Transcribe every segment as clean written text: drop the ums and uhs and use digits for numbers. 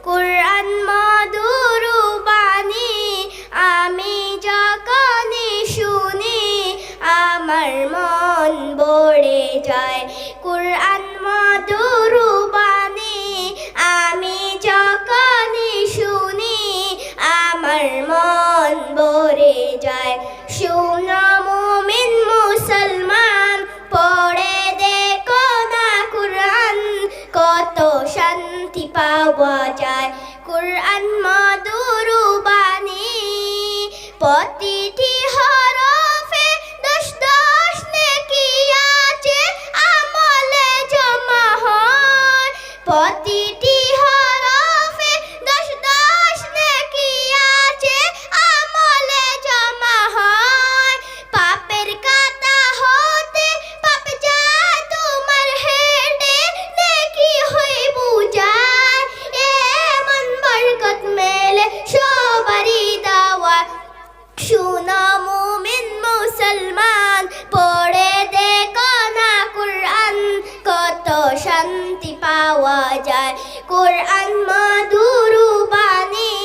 কুরআন মধুর বাণী আমি যখনই শুনি আমার মন ভরে যায়। কুরআন মধুর বাণী আমি যখনই শুনি আমার মন ভরে যায়। শোনো মুমিন মুসলমান, পড়ে দেখো না কুরআন, কত শান্তি পাওয়া যায়। কুরআন মধুর বাণী প্রতিটি হরফে দশ দশ নেকি আছে, আমলে জমা হয়। প্রতিটি হরফে দশ দশ নেকি আছে, আমলে জমা হয়। পাপের কাঁটা হতে পাপ যায় তোমার হেডে, নেকি হয়ে বুঝায়। এমন বরকত মেলে সবারই দেওয়া। শুনো মুমিন মুসলমান, পড়ে দেখো না কুরআন, কত শান্তি পাওয়া যায়। কুরআন মধুর বাণী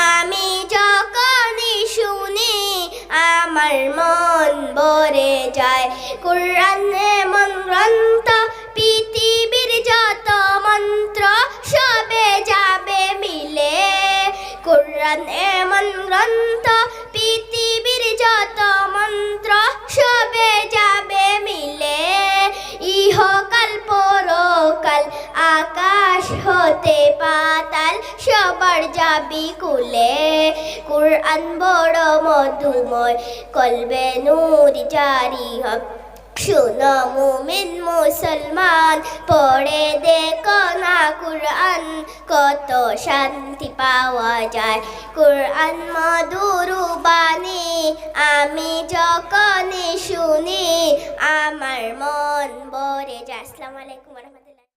আমি যখনই শুনি আমার মন ভরে যায়। কুরআন এমন গ্রন্থ, পৃথিবীর যত মন্ত্র সবে যাবে মিলে। কুরআন এমন গ্রন্থ, পৃথিবীর যত মন্ত্র সবে যাবে মিলে। ইহকাল পরকাল আকাশ হতে পাতাল সবার যাবি কুলে। কুরআন বড় মধুময়, কলবে নূর জারি হয়। শোনো মুমিন মুসলমান, পড়ে দেখো না কুরআন, কত শান্তি পাওয়া যায়। কুরআন মধুর বাণী আমি যখনই শুনি আমার মন ভরে যায়। আসসালামু আলাইকুম ওয়া রাহমাতুল্লাহ।